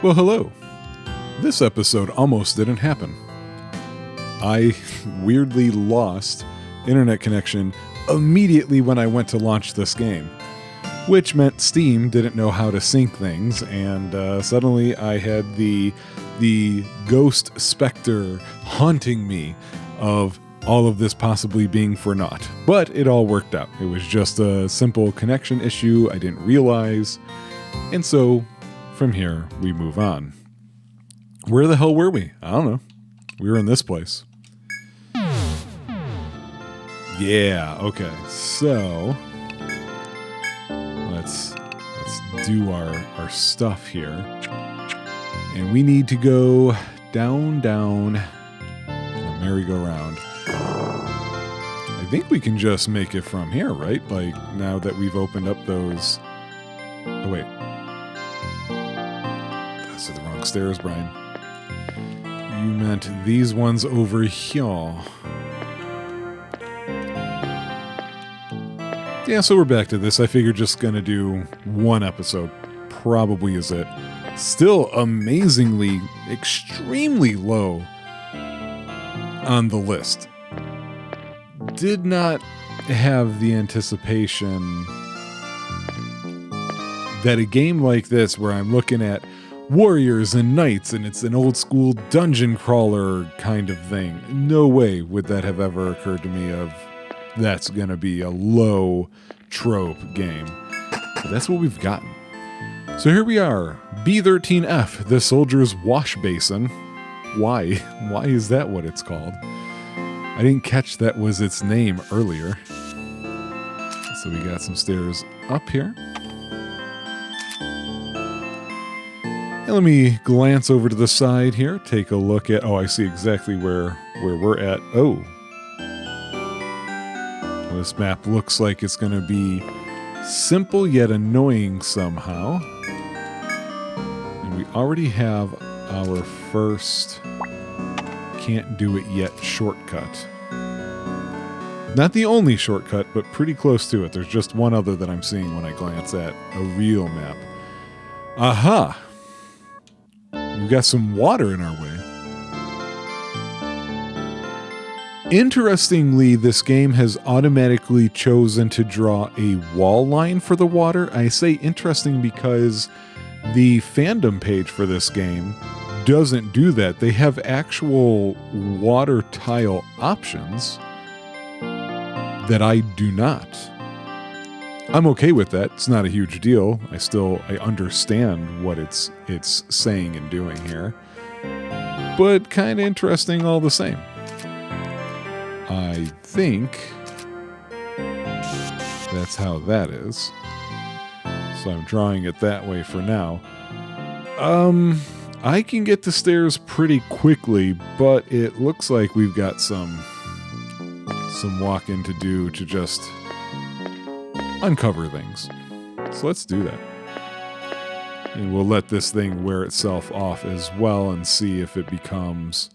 Well, hello. This episode almost didn't happen. I weirdly lost internet connection immediately when I went to launch this game, which meant Steam didn't know how to sync things, and suddenly I had the ghost specter haunting me of all of this possibly being for naught. But it all worked out. It was just a simple connection issue I didn't realize, and so from here we move on. Where the hell were we? I don't know. We were in this place. Yeah, okay. So let's do our stuff here. And we need to go down the merry-go-round. I think we can just make it from here, right? Like, now that we've opened up those... Oh, wait. Those are the wrong stairs, Brian. You meant these ones over here. Yeah, so we're back to this. I figured just gonna do one episode. Probably is it. Still amazingly, extremely low on the list. Did not have the anticipation that a game like this, where I'm looking at warriors and knights and it's an old school dungeon crawler kind of thing, no way would that have ever occurred to me of that's gonna be a low trope game. But that's what we've gotten. So here we are, B13F, the soldier's wash basin. Why? Why is that what it's called? I didn't catch that was its name earlier. So we got some stairs up here. And let me glance over to the side here, take a look at... Oh, I see exactly where we're at. Oh. This map looks like it's going to be simple yet annoying somehow. And we already have our first can't do it yet shortcut. Not the only shortcut, but pretty close to it. There's just one other that I'm seeing when I glance at a real map. Aha! We've got some water in our way. Interestingly, this game has automatically chosen to draw a wall line for the water. I say interesting because the fandom page for this game doesn't do that. They have actual water tile options that I do not. I'm okay with that. It's not a huge deal. I understand what it's saying and doing here. But kind of interesting all the same. I think that's how that is. So I'm drawing it that way for now. I can get the stairs pretty quickly, but it looks like we've got some walking to do to just uncover things. So let's do that. And we'll let this thing wear itself off as well and see if it becomes...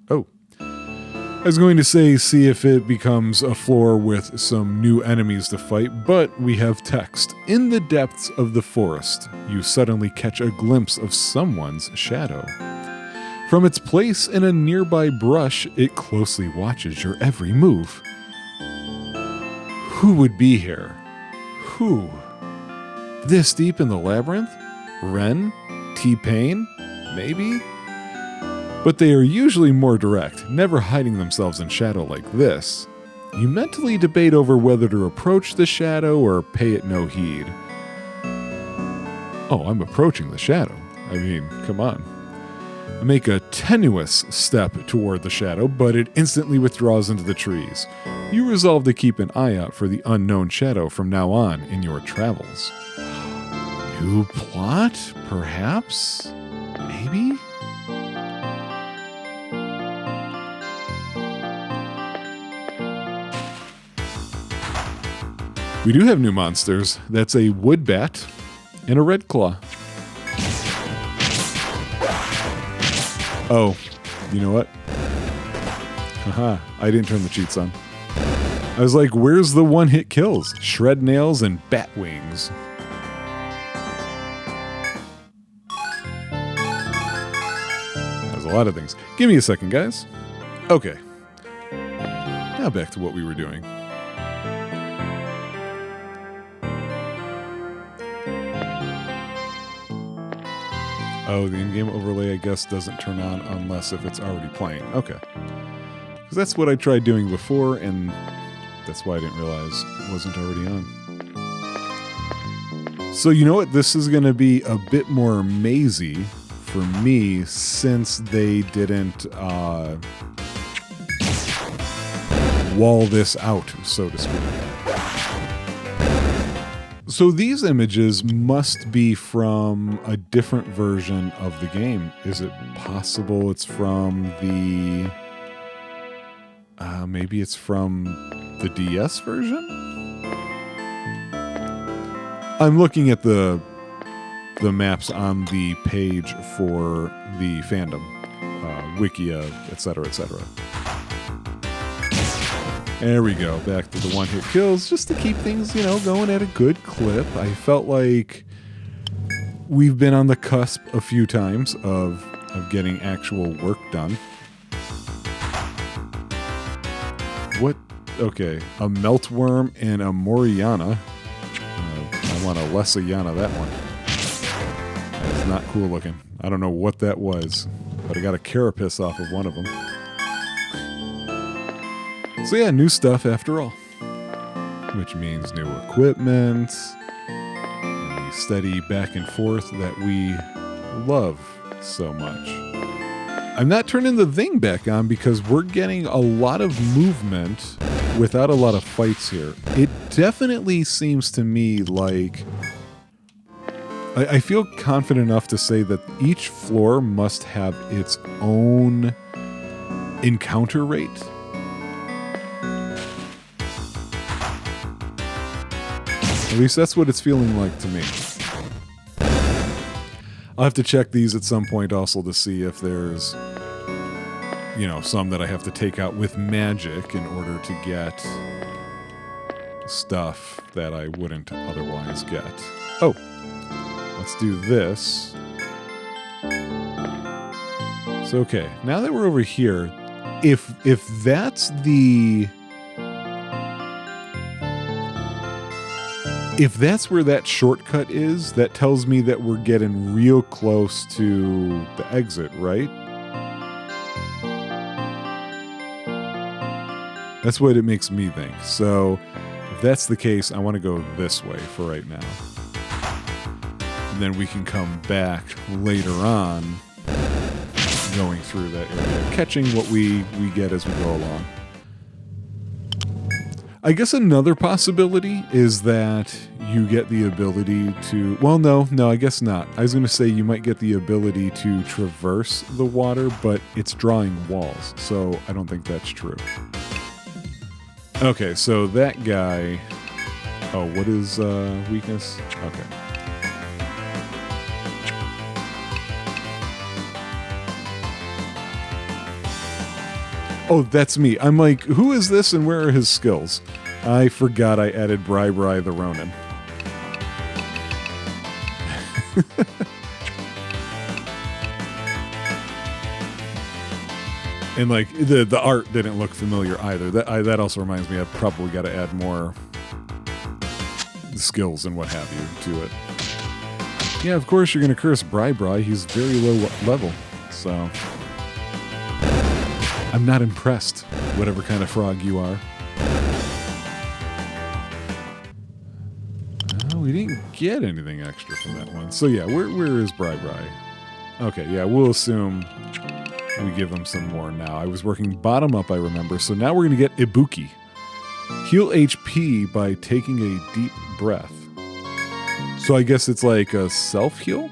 Oh. I was going to say see if it becomes a floor with some new enemies to fight, but we have text. In the depths of the forest, you suddenly catch a glimpse of someone's shadow. From its place in a nearby brush, it closely watches your every move. Who would be here? Who? This deep in the labyrinth? Ren? T-Pain? Maybe? But they are usually more direct, never hiding themselves in shadow like this. You mentally debate over whether to approach the shadow or pay it no heed. Oh, I'm approaching the shadow. I mean, come on. I make a tenuous step toward the shadow, but it instantly withdraws into the trees. You resolve to keep an eye out for the unknown shadow from now on in your travels. New plot? Perhaps? Maybe? We do have new monsters. That's a wood bat and a red claw. Oh, you know what? Haha, I didn't turn the cheats on. I was like, where's the one-hit kills? Shred nails and bat wings. a lot of things. Give me a second, guys. Okay. Now back to what we were doing. Oh, the in-game overlay, I guess, doesn't turn on unless if it's already playing. Okay. Because that's what I tried doing before, and that's why I didn't realize it wasn't already on. So you know what? This is going to be a bit more mazy for me since they didn't wall this out, so to speak. So these images must be from a different version of the game. Is it possible it's from the... maybe it's from the DS version? I'm looking at the maps on the page for the fandom, Wikia, etc., etc. There we go, back to the one-hit kills, just to keep things, going at a good clip. I felt like we've been on the cusp a few times of getting actual work done. What? Okay, a Meltworm and a Moriana. I want a Lesiana, that one. That's not cool looking. I don't know what that was, but I got a Carapace off of one of them. So yeah, new stuff after all. Which means new equipment, and the steady back and forth that we love so much. I'm not turning the thing back on because we're getting a lot of movement without a lot of fights here. It definitely seems to me like... I feel confident enough to say that each floor must have its own encounter rate. At least that's what it's feeling like to me. I'll have to check these at some point also to see if there's, some that I have to take out with magic in order to get stuff that I wouldn't otherwise get. Oh, let's do this. So, okay, now that we're over here, if that's the... If that's where that shortcut is, that tells me that we're getting real close to the exit, right? That's what it makes me think. So, if that's the case, I want to go this way for right now. And then we can come back later on, going through that area, catching what we get as we go along. I guess another possibility is that you get the ability to... Well, no, I guess not. I was going to say you might get the ability to traverse the water, but it's drawing walls, so I don't think that's true. Okay, so that guy... Oh, what is weakness? Okay. Oh, that's me. I'm like, who is this and where are his skills? I forgot I added Bri the Ronin. And like, the art didn't look familiar either. That also reminds me I've probably got to add more skills and what have you to it. Yeah, of course you're going to curse Bri. He's very low level, so... I'm not impressed, whatever kind of frog you are. Oh, we didn't get anything extra from that one. So yeah, where is Bri? Okay, yeah, we'll assume we give him some more now. I was working bottom up, I remember, so now we're going to get Ibuki. Heal HP by taking a deep breath. So I guess it's like a self-heal?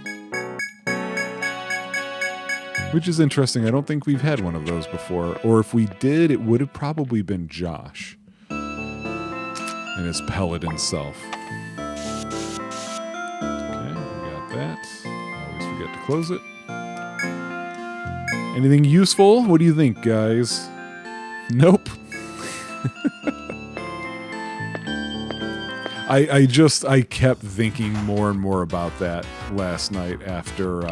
Which is interesting. I don't think we've had one of those before. Or if we did, it would have probably been Josh. And his paladin self. Okay, we got that. I always forget to close it. Anything useful? What do you think, guys? Nope. I kept thinking more and more about that last night after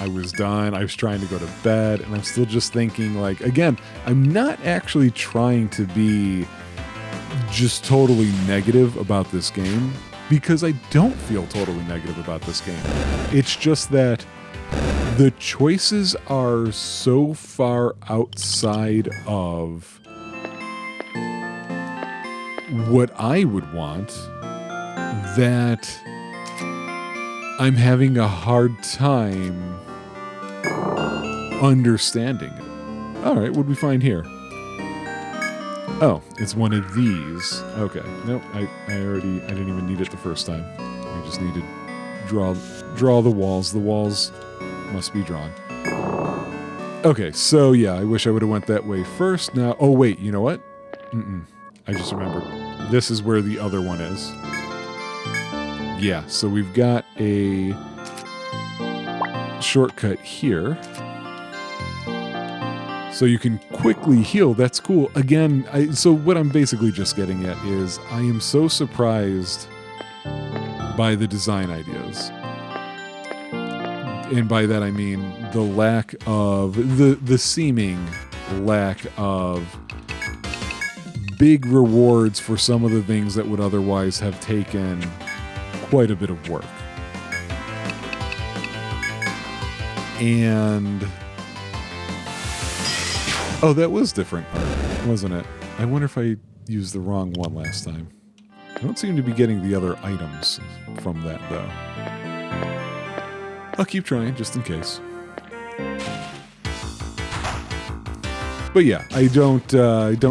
I was done. I was trying to go to bed, and I'm still just thinking, like, again, I'm not actually trying to be just totally negative about this game, because I don't feel totally negative about this game. It's just that the choices are so far outside of what I would want that I'm having a hard time understanding it. All right, what did we find here? Oh, it's one of these. Okay. Nope, I didn't even need it the first time. I just needed draw the walls. The walls must be drawn. Okay, so yeah, I wish I would have went that way first. Now, oh wait, you know what? I just remembered. This is where the other one is. Yeah, so we've got a shortcut here. So you can quickly heal. That's cool. Again, so what I'm basically just getting at is I am so surprised by the design ideas. And by that I mean the lack of, the seeming lack of big rewards for some of the things that would otherwise have taken quite a bit of work. And oh, that was different art, wasn't it? I wonder if I used the wrong one last time. I don't seem to be getting the other items from that, though. I'll keep trying, just in case. But yeah, I don't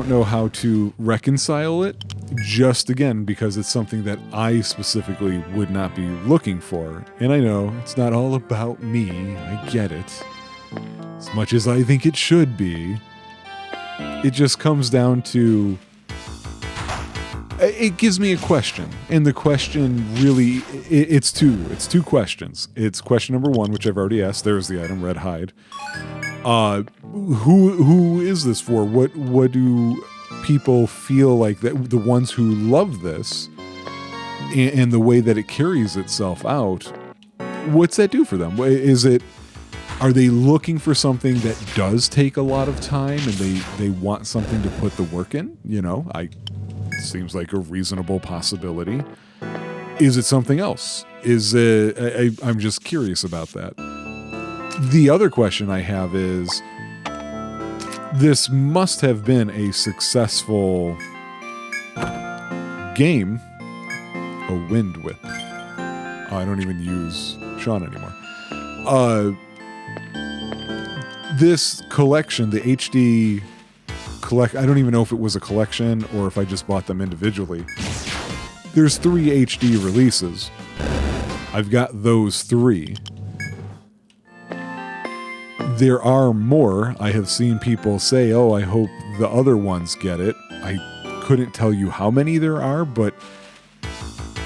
know how to reconcile it, just again, because it's something that I specifically would not be looking for. And I know, it's not all about me, I get it. As much as I think it should be. It just comes down to, it gives me a question, and the question really, it's two questions. It's question number one, which I've already asked. There's the item, red hide. Who is this for? What do people feel like, that the ones who love this and the way that it carries itself out? What's that do for them? Are they looking for something that does take a lot of time, and they want something to put the work in? You know, seems like a reasonable possibility. Is it something else? I'm just curious about that. The other question I have is, this must have been a successful game. A wind whip. Oh, I don't even use Sean anymore. This collection, the HD collect, I don't even know if it was a collection or if I just bought them individually. There's 3 HD releases. I've got those 3. There are more. I have seen people say, oh, I hope the other ones get it. I couldn't tell you how many there are, but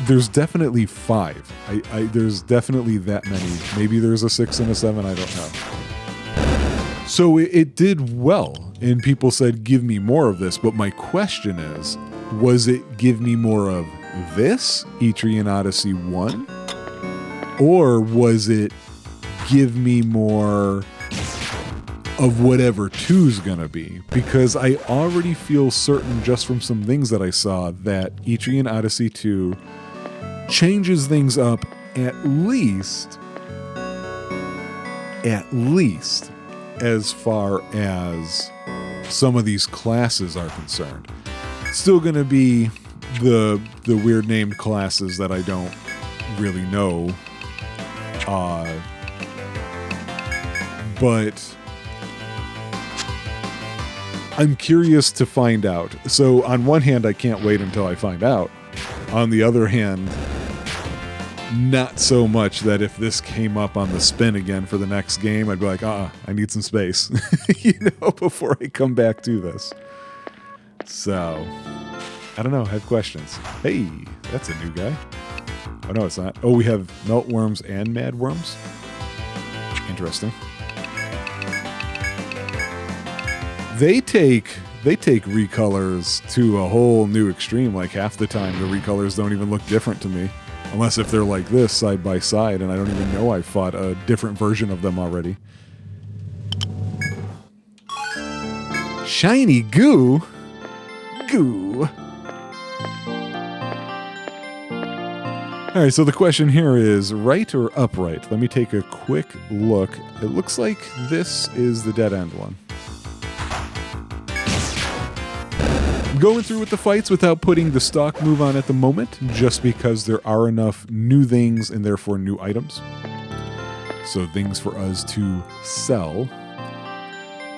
there's definitely 5. There's definitely that many. Maybe there's a 6 and a 7, I don't know. So it did well, and people said, give me more of this. But my question is, was it give me more of this, Etrian Odyssey 1? Or was it give me more of whatever 2's gonna be? Because I already feel certain, just from some things that I saw, that Etrian Odyssey 2 changes things up at least as far as some of these classes are concerned. Still going to be the weird named classes that I don't really know. But I'm curious to find out. So on one hand, I can't wait until I find out. On the other hand, not so much that if this came up on the spin again for the next game, I'd be like, I need some space, before I come back to this. So, I don't know, I have questions. Hey, that's a new guy. Oh, no, it's not. Oh, we have meltworms and madworms. Interesting. They take they take recolors to a whole new extreme. Like half the time, the recolors don't even look different to me. Unless if they're like this, side by side, and I don't even know I fought a different version of them already. Shiny goo? Goo. Alright, so the question here is right or upright? Let me take a quick look. It looks like this is the dead end one. Going through with the fights without putting the stock move on at the moment, just because there are enough new things and therefore new items. So things for us to sell.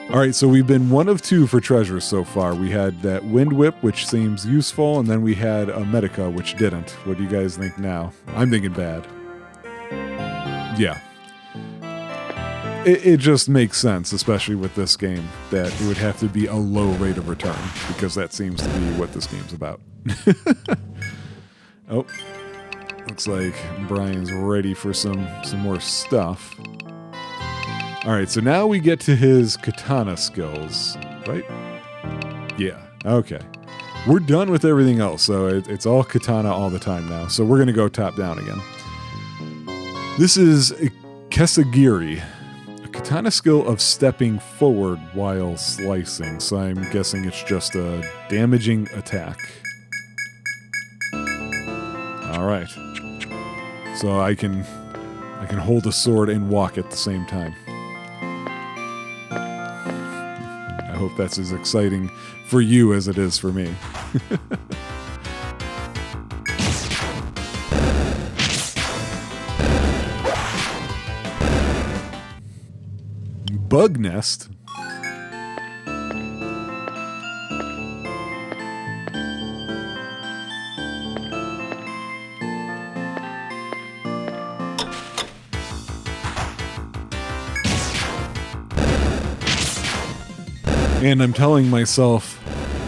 Alright, so we've been 1 of 2 for treasures so far. We had that Wind Whip, which seems useful, and then we had a Medica, which didn't. What do you guys think now? I'm thinking bad. Yeah. It just makes sense, especially with this game, that it would have to be a low rate of return, because that seems to be what this game's about. Oh, looks like Brian's ready for some more stuff. Alright, so now we get to his katana skills, right? Yeah, okay. We're done with everything else, so it's all katana all the time now. So we're going to go top down again. This is Kesagiri. Katana skill of stepping forward while slicing, so I'm guessing it's just a damaging attack. Alright. So I can hold a sword and walk at the same time. I hope that's as exciting for you as it is for me. Bug nest. And I'm telling myself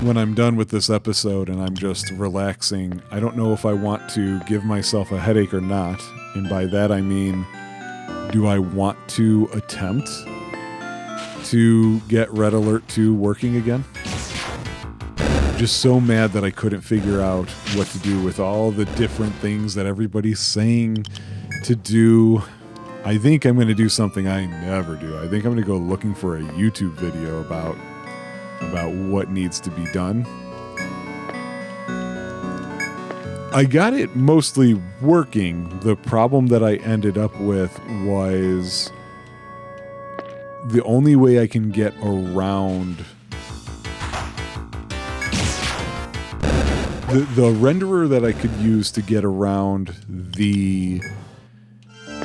when I'm done with this episode and I'm just relaxing, I don't know if I want to give myself a headache or not. And by that I mean, do I want to attempt to get Red Alert 2 working again? Just so mad that I couldn't figure out what to do with all the different things that everybody's saying to do. I think I'm going to do something I never do. I think I'm going to go looking for a YouTube video about what needs to be done. I got it mostly working. The problem that I ended up with was the only way I can get around the renderer that I could use to get around the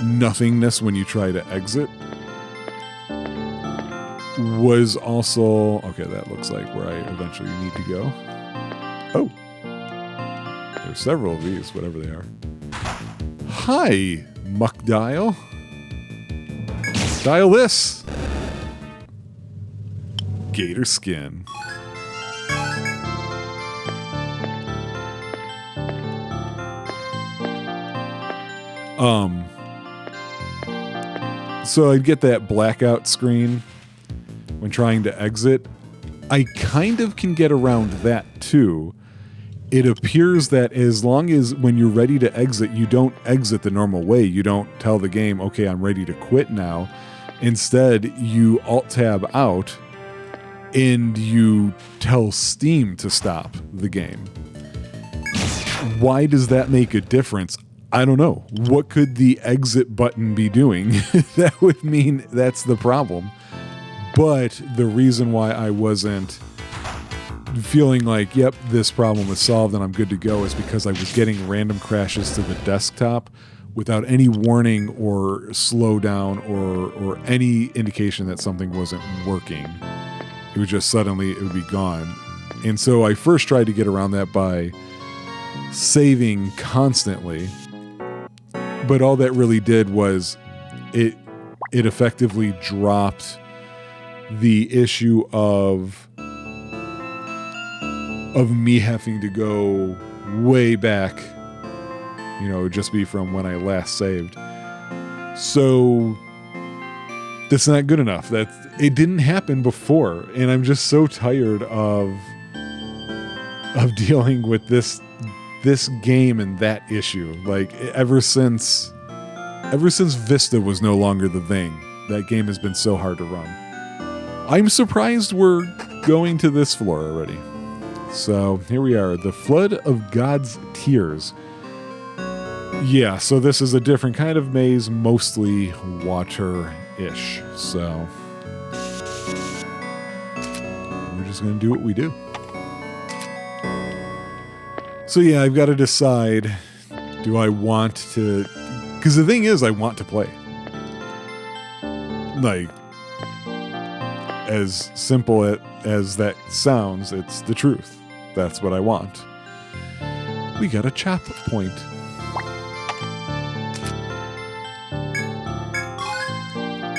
nothingness when you try to exit was also... Okay, that looks like where I eventually need to go. Oh. There's several of these, whatever they are. Hi, Muck Dial. Dial this. Gator skin. So I'd get that blackout screen when trying to exit. I kind of can get around that too. It appears that as long as when you're ready to exit, you don't exit the normal way. You don't tell the game, okay, I'm ready to quit now. Instead, you Alt-Tab out and you tell Steam to stop the game. Why does that make a difference? I don't know. What could the exit button be doing? That would mean that's the problem. But the reason why I wasn't feeling like, yep, this problem is solved and I'm good to go is because I was getting random crashes to the desktop without any warning or slowdown or any indication that something wasn't working. It would just suddenly, it would be gone. And so I first tried to get around that by saving constantly. But all that really did was it effectively dropped the issue of me having to go way back, you know, just be from when I last saved. So That's not good enough. It didn't happen before, and I'm just so tired of dealing with this game and that issue. Like ever since Vista was no longer the thing, that game has been so hard to run. I'm surprised we're going to this floor already. So here we are, the Flood of God's Tears. Yeah, so this is a different kind of maze, mostly water-ish. So we're just going to do what we do. So yeah, I've got to decide, do I want to... Because the thing is, I want to play. Like, as simple as that sounds, it's the truth. That's what I want. We got a chop point.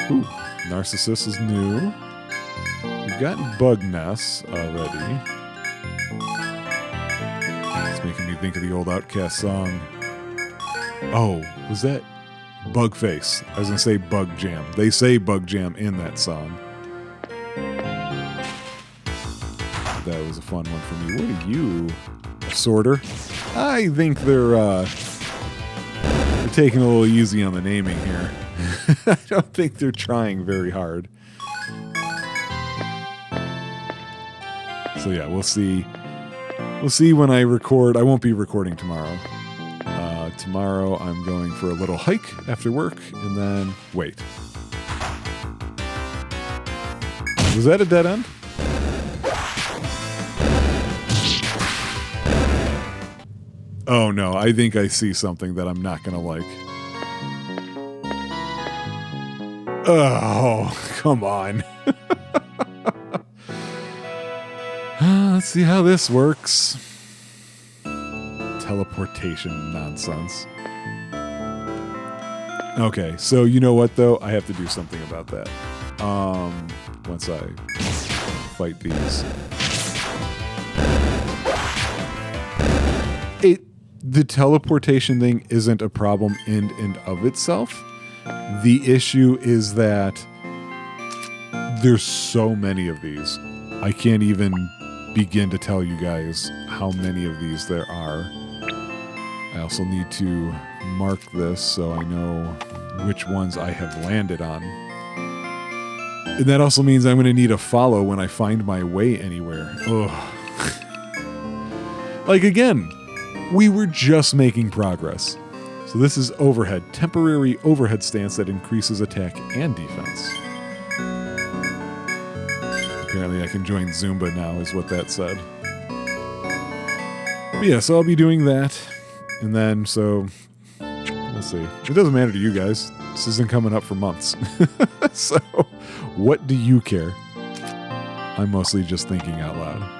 Ooh, Narcissus is new. We've got Bug Nest already. It's making me think of the old Outcast song. Oh, was that Bug Face? I was going to say Bug Jam. They say Bug Jam in that song. That was a fun one for me. What are you? A sorter? I think they're taking a little easy on the naming here. I don't think they're trying very hard. So yeah, we'll see. We'll see when I record. I won't be recording tomorrow. Tomorrow I'm going for a little hike after work, and then... Wait. Was that a dead end? Oh no, I think I see something that I'm not gonna like. Oh, come on. Let's see how this works. Teleportation nonsense. Okay, so you know what though? I have to do something about that. Once I fight these. The teleportation thing isn't a problem in and of itself. The issue is that there's so many of these. I can't even begin to tell you guys how many of these there are. I also need to mark this so I know which ones I have landed on. And that also means I'm going to need a follow when I find my way anywhere. Ugh. Like again, we were just making progress. So this is overhead, temporary overhead stance that increases attack and defense. Apparently I can join Zumba now is what that said. But yeah, so I'll be doing that. And then, so, we'll see. It doesn't matter to you guys. This isn't coming up for months. So, what do you care? I'm mostly just thinking out loud.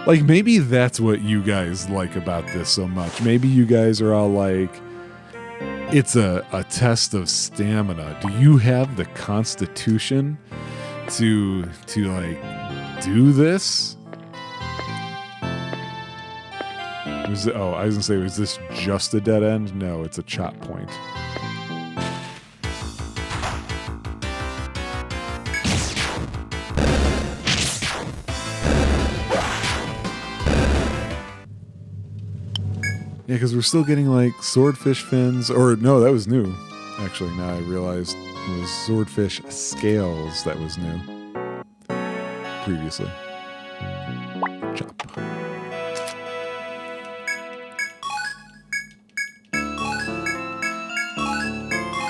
Like, maybe that's what you guys like about this so much. Maybe you guys are all like, it's a test of stamina. Do you have the constitution to like, do this? I was going to say, was this just a dead end? No, it's a chop point. Yeah, because we're still getting, like, swordfish fins. Or, no, that was new. Actually, now I realized it was swordfish scales that was new. Previously. Chop.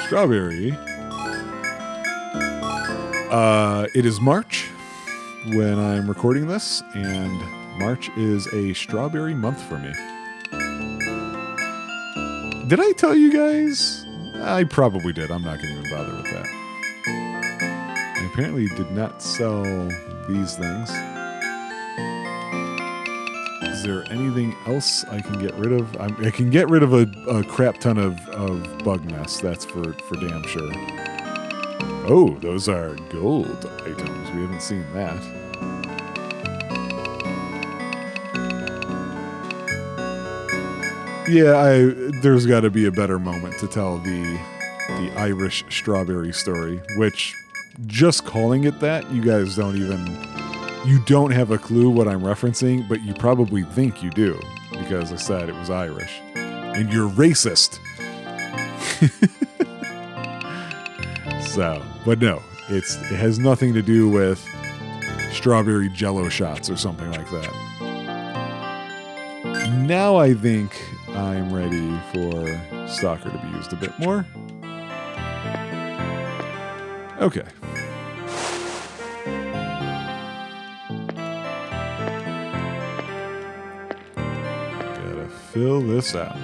Strawberry. It is March when I'm recording this, and March is a strawberry month for me. Did I tell you guys? I probably did. I'm not going to even bother with that. I apparently did not sell these things. Is there anything else I can get rid of? I can get rid of a crap ton of bug nests. That's for damn sure. Oh, those are gold items. We haven't seen that. Yeah, there's got to be a better moment to tell the Irish strawberry story, which just calling it that, you guys don't have a clue what I'm referencing, but you probably think you do because I said it was Irish. And you're racist. So, but no, it has nothing to do with strawberry jello shots or something like that. Now I think I'm ready for Stalker to be used a bit more. Okay. Gotta fill this out.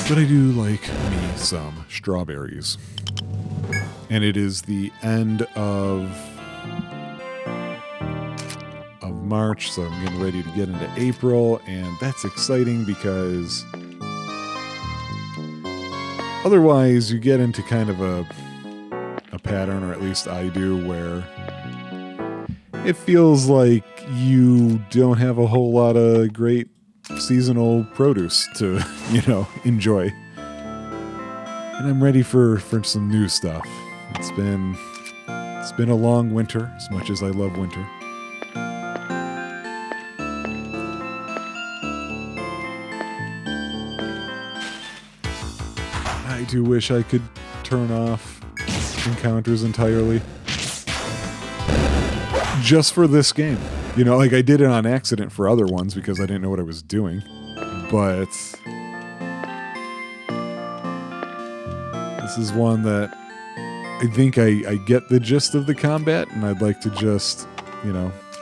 But I do like me some strawberries. And it is the end of March, so I'm getting ready to get into April, and that's exciting because otherwise you get into kind of a pattern, or at least I do, where it feels like you don't have a whole lot of great seasonal produce to, enjoy. And I'm ready for some new stuff. It's been a long winter, as much as I love winter. I do wish I could turn off encounters entirely. Just for this game. Like I did it on accident for other ones because I didn't know what I was doing. But this is one that I think I get the gist of the combat, and I'd like to just,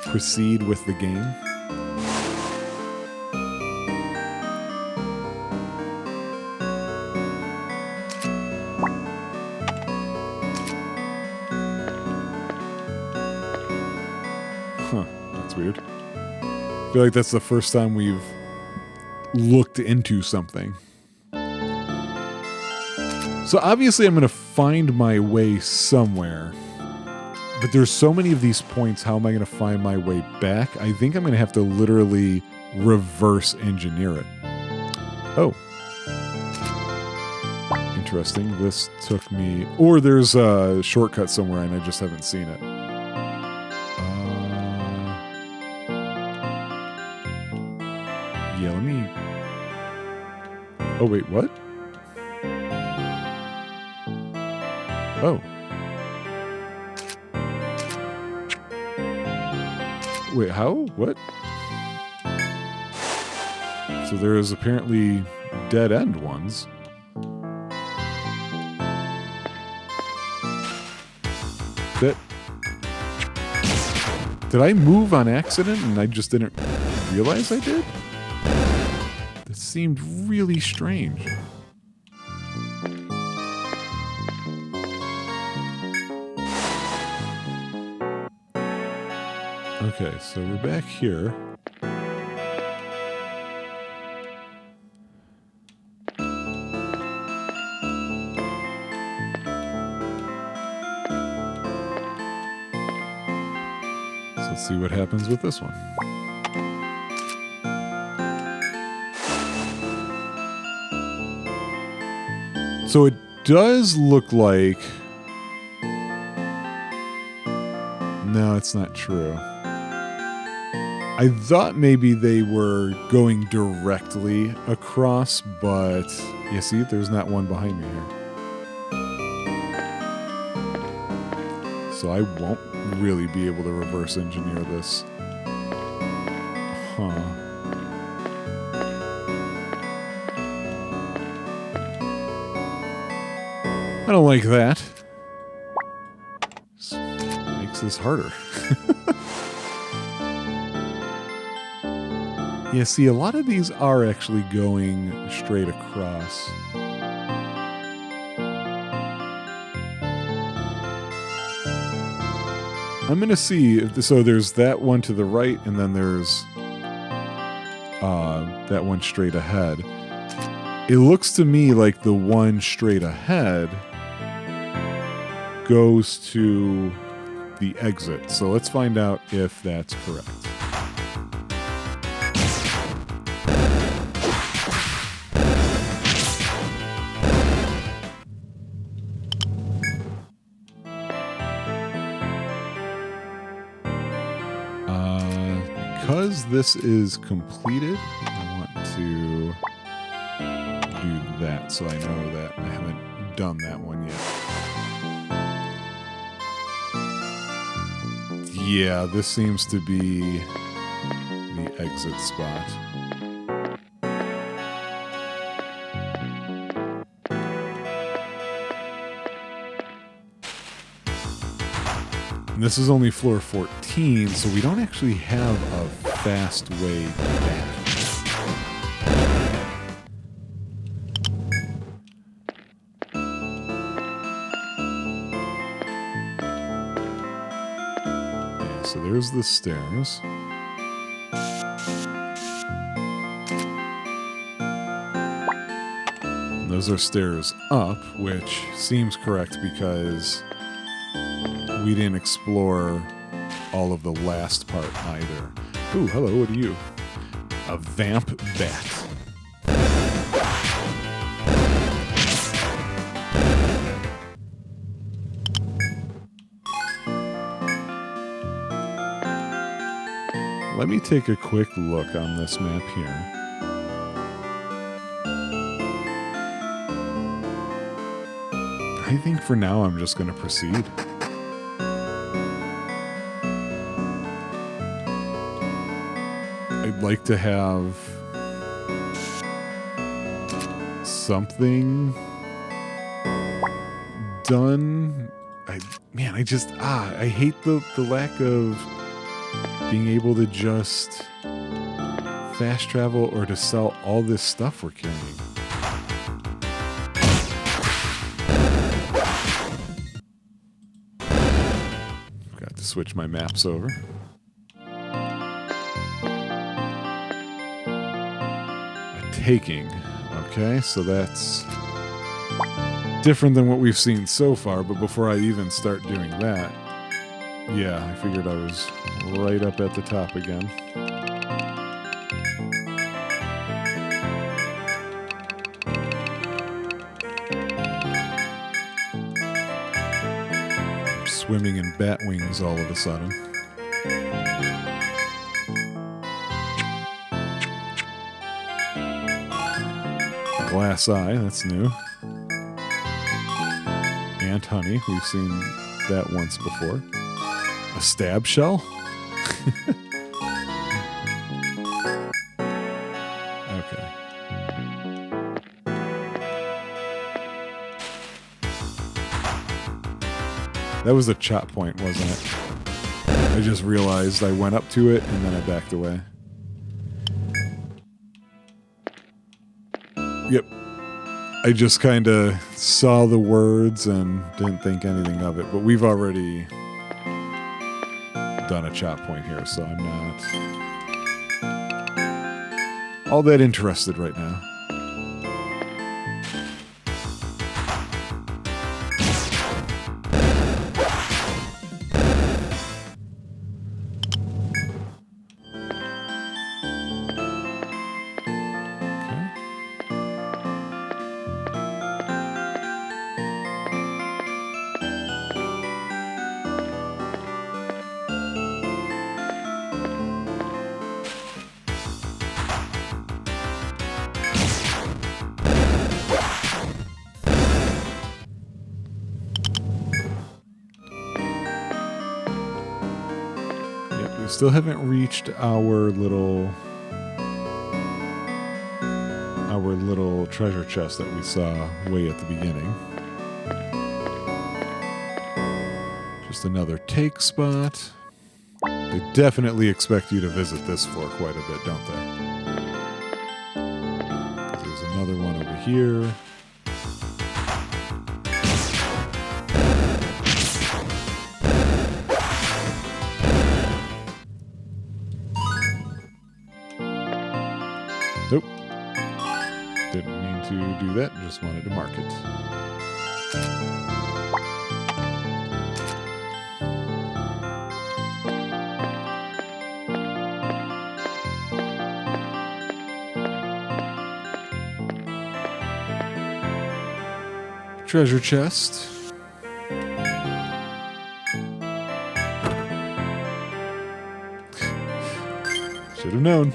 proceed with the game. Huh, that's weird. I feel like that's the first time we've looked into something. So obviously I'm going to find my way somewhere, but there's so many of these points. How am I going to find my way back? I think I'm going to have to literally reverse engineer it. Oh. Interesting. This took me... Or there's a shortcut somewhere and I just haven't seen it. Yeah, let me... Oh, wait, what? Oh. Wait, how? What? So there is apparently dead-end ones. Did I move on accident and I just didn't realize I did? That seemed really strange. Okay, so we're back here. So let's see what happens with this one. So it does look like... No, it's not true. I thought maybe they were going directly across, but you see, there's not one behind me here. So I won't really be able to reverse engineer this. Huh. I don't like that. This makes this harder. Yeah, see, a lot of these are actually going straight across. I'm going to see if so there's that one to the right, and then there's that one straight ahead. It looks to me like the one straight ahead goes to the exit. So let's find out if that's correct. Because this is completed, I want to do that so I know that I haven't done that one yet. Yeah, this seems to be the exit spot. And this is only floor 14, so we don't actually have a fast way back. Okay, so there's the stairs. And those are stairs up, which seems correct because we didn't explore all of the last part either. Ooh, hello, what are you? A vamp bat. Let me take a quick look on this map here. I think for now I'm just going to proceed. I'd like to have something done. I hate the lack of being able to just fast travel or to sell all this stuff we're carrying. Got to switch my maps over. Taking. Okay, so that's different than what we've seen so far, but before I even start doing that, yeah, I figured I was right up at the top again. I'm swimming in bat wings all of a sudden. Glass eye, that's new. Ant honey, we've seen that once before. A stab shell? Okay. That was the chop point, wasn't it? I just realized I went up to it and then I backed away. Yep. I just kind of saw the words and didn't think anything of it, but we've already done a chop point here, so I'm not all that interested right now. Still haven't reached our little treasure chest that we saw way at the beginning. Just another take spot. They definitely expect you to visit this floor quite a bit, don't they? There's another one over here. going to do that. Just wanted to mark it. Treasure chest. Should have known.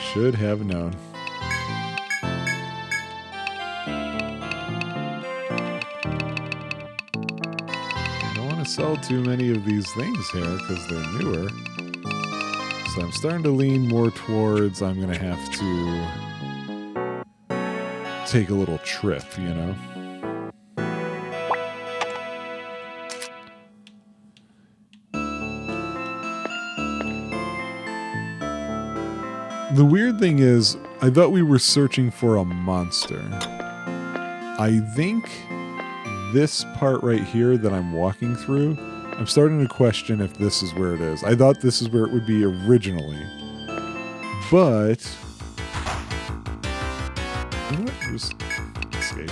Should have known. I don't want to sell too many of these things here because they're newer. So I'm starting to lean more towards I'm going to have to take a little trip, you know? The weird thing is, I thought we were searching for a monster. I think this part right here that I'm walking through, I'm starting to question if this is where it is. I thought this is where it would be originally. But... you know what? Just escape.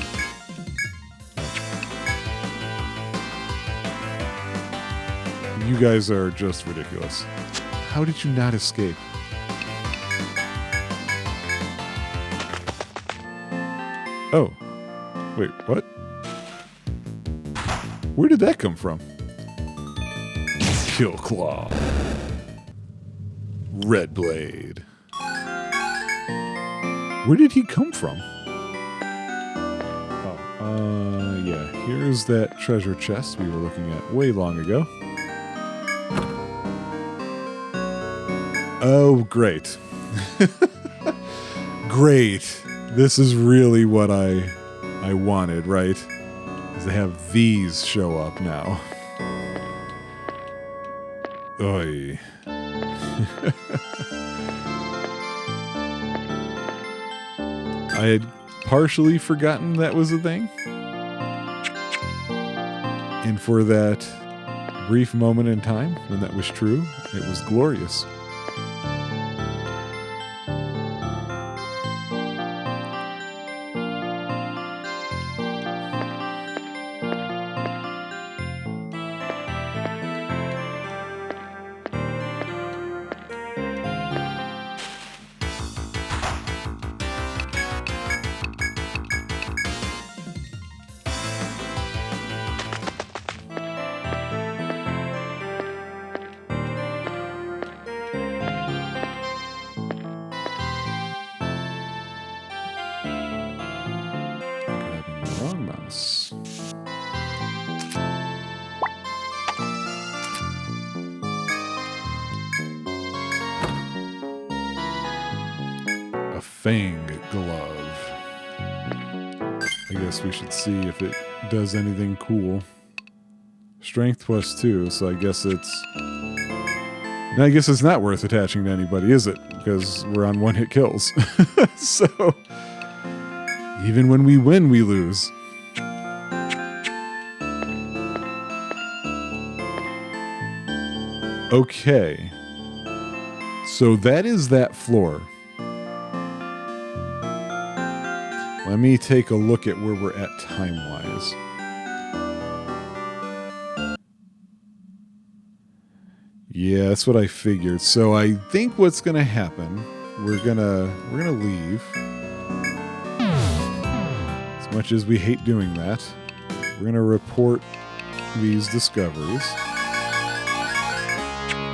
You guys are just ridiculous. How did you not escape? Oh. Wait, what? Where did that come from? Kill Claw. Red Blade. Where did he come from? Oh, yeah. Here's that treasure chest we were looking at way long ago. Oh, great. Great. This is really what I wanted, right? Is to have these show up now. Oy. I had partially forgotten that was a thing. And for that brief moment in time when that was true, it was glorious. Fang glove. I guess we should see if it does anything cool. Strength +2, so I guess it's not worth attaching to anybody, is it? Because we're on one-hit kills. So even when we win, we lose. Okay. So that is that floor. Let me take a look at where we're at time-wise. Yeah, that's what I figured. So I think what's gonna happen, we're gonna leave. As much as we hate doing that, we're gonna report these discoveries.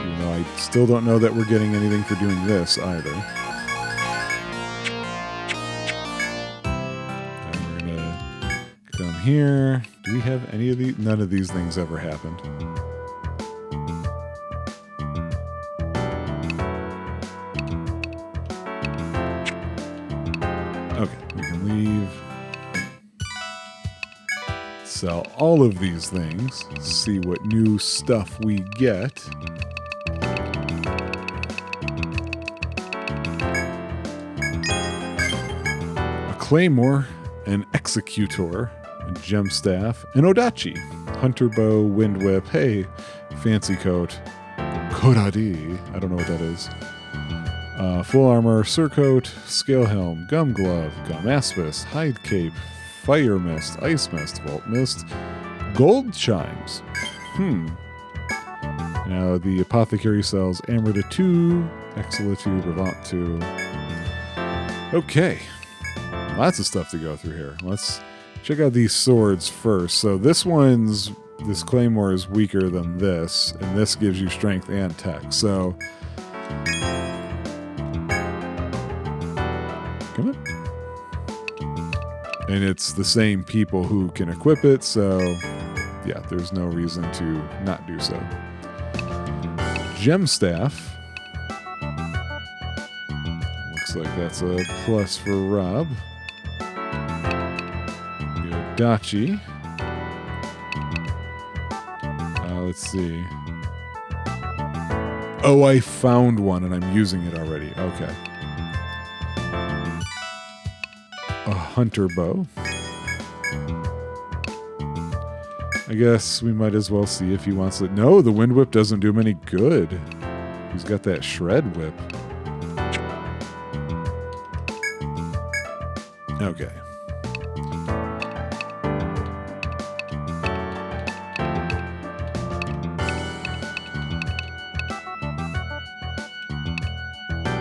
Even though I still don't know that we're getting anything for doing this either. Here, do we have any of these? None of these things ever happened. Okay, we can leave. Sell all of these things. See what new stuff we get. A claymore, an executor. Gem staff, an odachi, hunter bow, wind whip, hey, fancy coat, kodadi, I don't know what that is, Full armor, surcoat, scale helm, gum glove, gum aspis, hide cape, fire mist, ice mist, vault mist, gold chimes. Now the apothecary sells Amrita 2, Exila 2, Bravant 2. Okay. Lots of stuff to go through here. Let's check out these swords first. So this claymore is weaker than this, and this gives you strength and tech. So come on. And it's the same people who can equip it, so yeah, there's no reason to not do so. Gem staff. Looks like that's a plus for Rob. Dachi. Let's see. Oh, I found one and I'm using it already. Okay. A hunter bow. I guess we might as well see if he wants it. No, the wind whip doesn't do him any good. He's got that shred whip. Okay.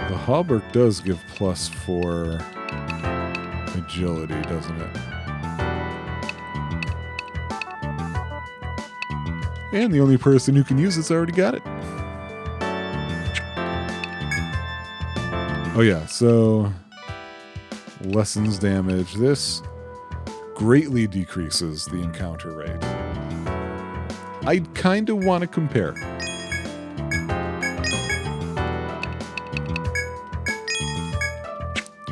The hauberk does give plus for agility, doesn't it? And the only person who can use it's already got it. Oh yeah, so lessens damage. This greatly decreases the encounter rate. I kind of want to compare.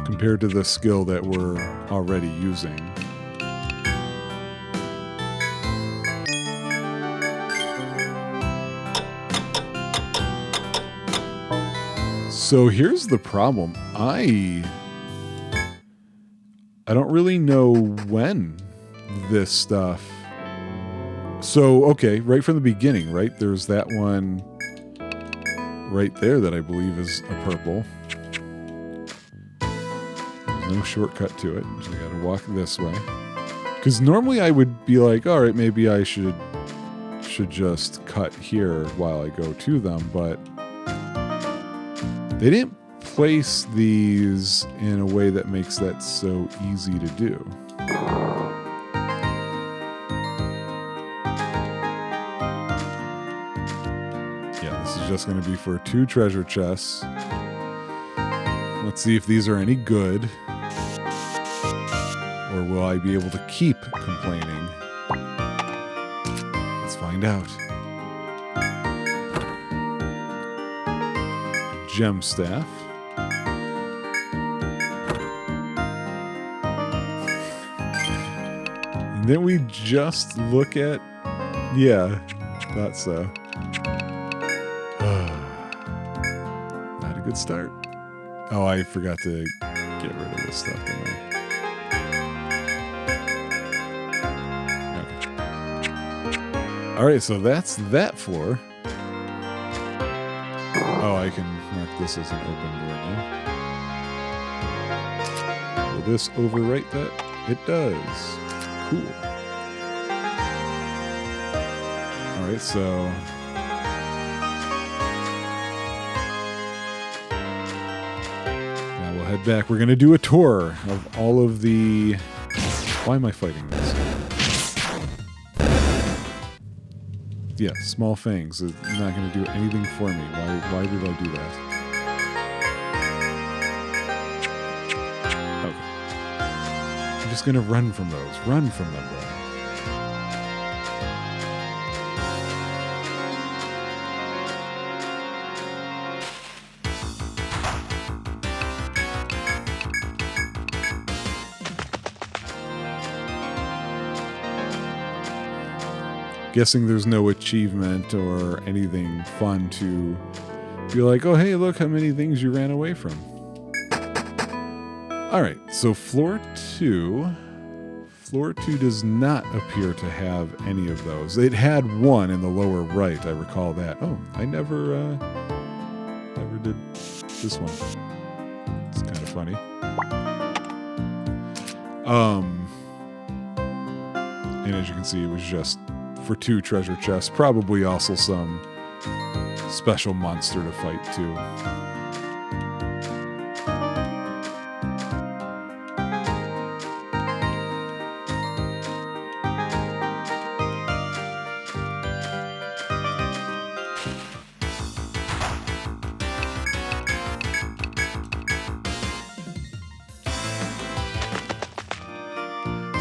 Compared to the skill that we're already using. So here's the problem. I don't really know when this stuff... So, okay, right from the beginning, right? There's that one right there that I believe is a purple. There's no shortcut to it, so I gotta walk this way. Because normally I would be like, all right, maybe I should just cut here while I go to them, but they didn't place these in a way that makes that so easy to do. Yeah, this is just going to be for 2 treasure chests. Let's see if these are any good. Or will I be able to keep complaining? Let's find out. Gem staff. And then we just look at... Yeah, thought so. Not a good start. Oh, I forgot to get rid of this stuff, didn't I? Okay. Alright, so that's that floor. Oh, I can mark this as an open door now. Will this overwrite that? It does. Cool. Alright, so... now we'll head back. We're going to do a tour of all of the... Why am I fighting this? Yeah, small fangs. It's not going to do anything for me. Why did I do that? Okay. I'm just going to run from those. Run from them, bro. Guessing there's no achievement or anything fun to be like, oh, hey, look how many things you ran away from. All right, so floor 2. Floor 2 does not appear to have any of those. It had one in the lower right, I recall that. Oh, I never did this one. It's kind of funny. And as you can see, it was just for 2 treasure chests. Probably also some special monster to fight too.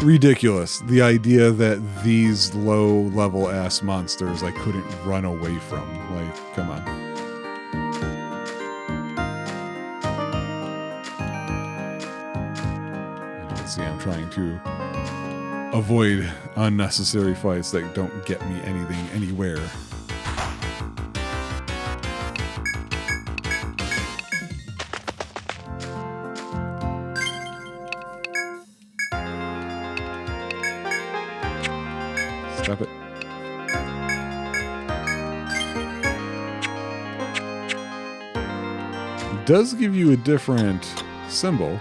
Ridiculous. The idea that these low-level ass monsters I couldn't run away from. Like, come on. And you can see I'm trying to avoid unnecessary fights that don't get me anything anywhere. Stop it. It does give you a different symbol.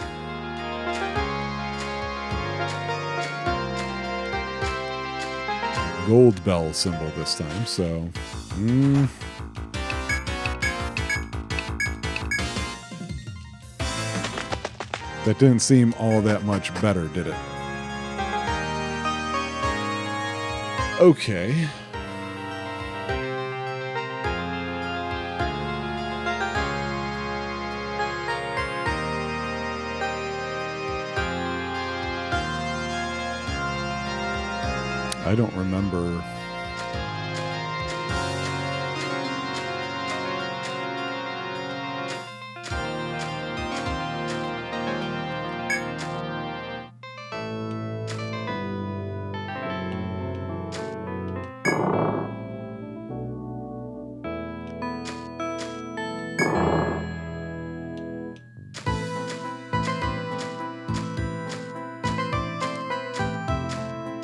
Gold bell symbol this time, so... That didn't seem all that much better, did it? Okay. I don't remember.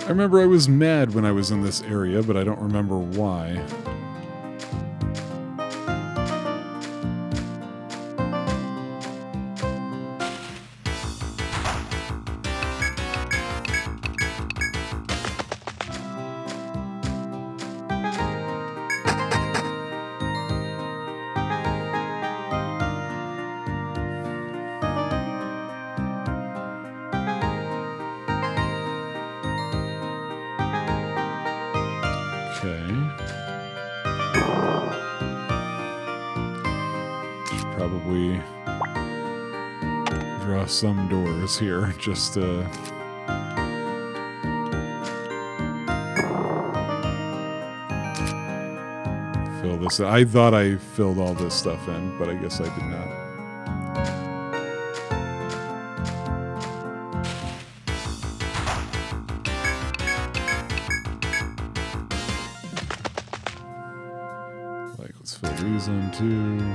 I remember I was mad when I was in this area, but I don't remember why. Probably draw some doors here just to fill this. I thought I filled all this stuff in, but I guess I did not. Like, let's fill these in too.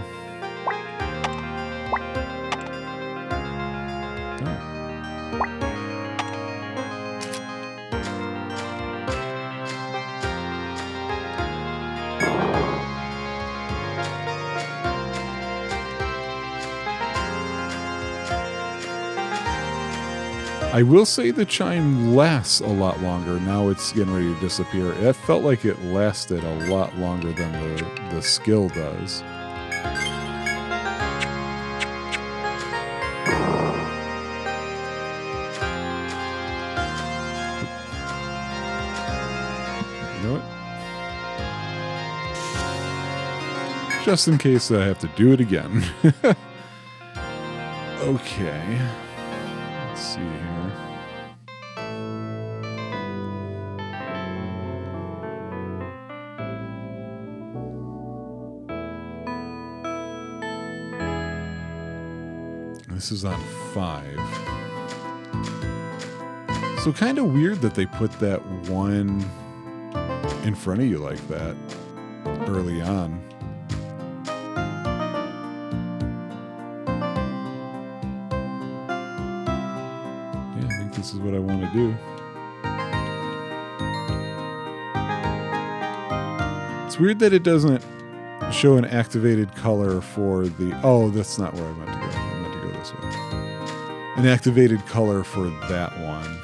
I will say the chime lasts a lot longer. Now it's getting ready to disappear. It felt like it lasted a lot longer than the skill does. You know what? Just in case I have to do it again. Okay. Let's see here. This is on 5. So kind of weird that they put that one in front of you like that early on. Yeah, I think this is what I want to do. It's weird that it doesn't show an activated color for the... Oh, that's not where I meant to go. I meant to go this way. An activated color for that one.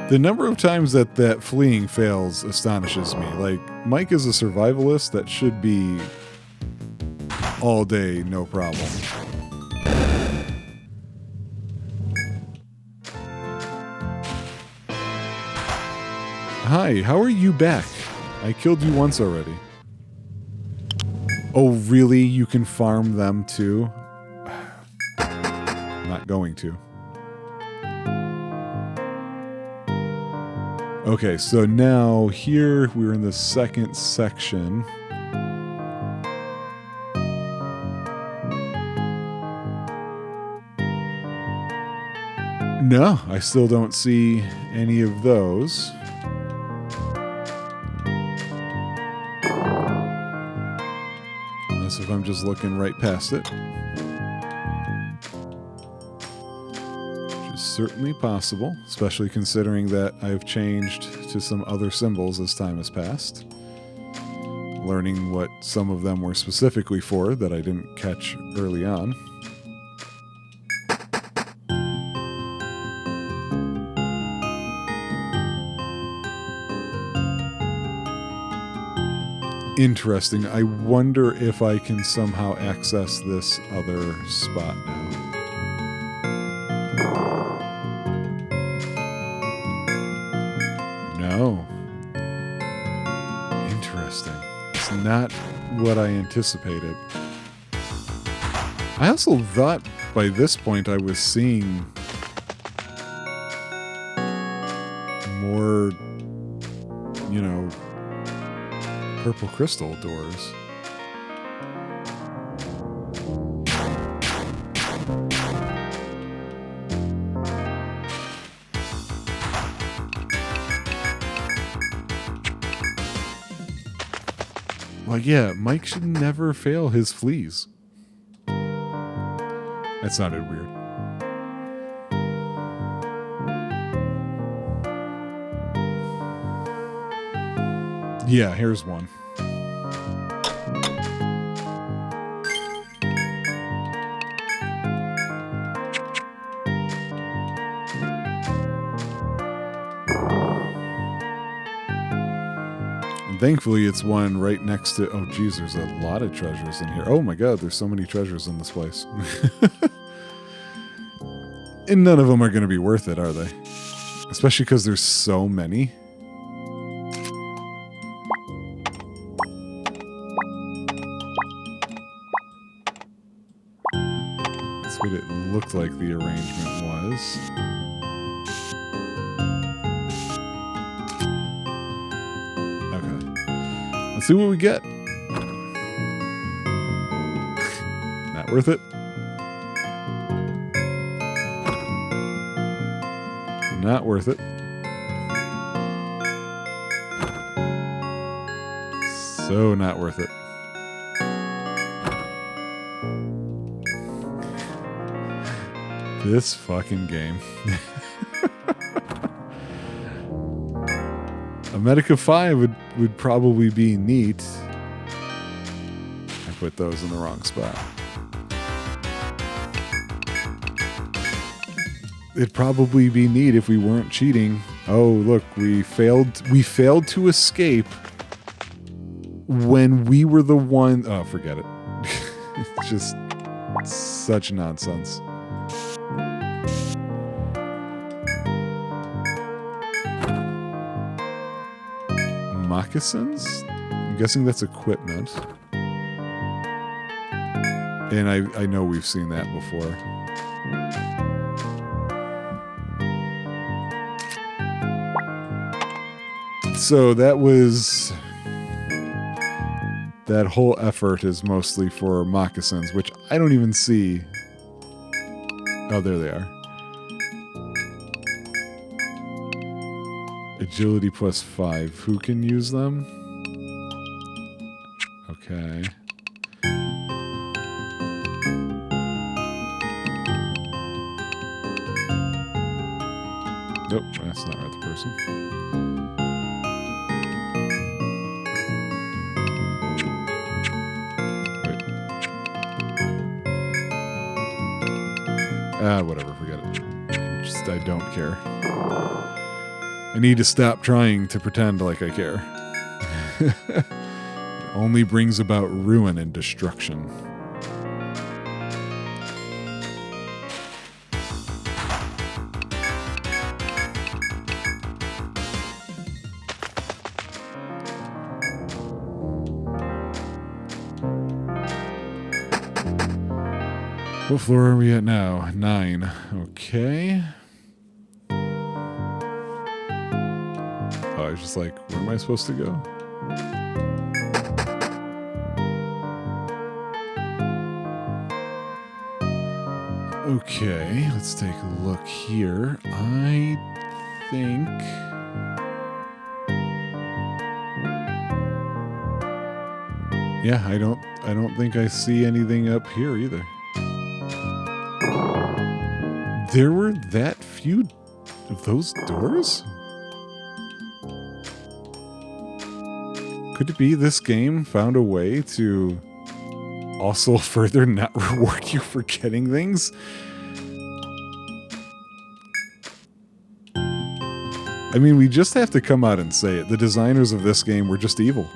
The number of times that fleeing fails astonishes me. Like, Mike is a survivalist that should be all day, no problem. Hi, how are you back? I killed you once already. Oh, really? You can farm them too? I'm not going to. Okay, so now here we're in the second section. No, I still don't see any of those. Unless if I'm just looking right past it. Certainly possible, especially considering that I've changed to some other symbols as time has passed. Learning what some of them were specifically for that I didn't catch early on. Interesting. I wonder if I can somehow access this other spot now. No. Interesting. It's not what I anticipated. I also thought by this point I was seeing more, you know, purple crystal doors. Like, yeah, Mike should never fail his fleas. That sounded weird. Yeah, here's one. Thankfully, it's one right next to... Oh, geez, there's a lot of treasures in here. Oh, my God, there's so many treasures in this place. And none of them are going to be worth it, are they? Especially because there's so many. That's what it looked like the arrangement was. Let's see what we get. Not worth it. Not worth it. So not worth it. This fucking game. A Medica 5 would probably be neat. I put those in the wrong spot. It'd probably be neat if we weren't cheating. Oh, look, we failed to escape when we were the one... Oh, forget it. It's just such nonsense. Moccasins? I'm guessing that's equipment. And I know we've seen that before. So that was... That whole effort is mostly for moccasins, which I don't even see. Oh, there they are. Agility +5. Who can use them? Okay. Nope, that's not right, the person. Wait. Whatever, forget it. I don't care. I need to stop trying to pretend like I care. It only brings about ruin and destruction. What floor are we at now? 9. Okay. I was just like, where am I supposed to go? Okay, let's take a look here. I think... Yeah, I don't think I see anything up here either. There were that few of those doors? Could it be this game found a way to also further not reward you for getting things? I mean, we just have to come out and say it. The designers of this game were just evil.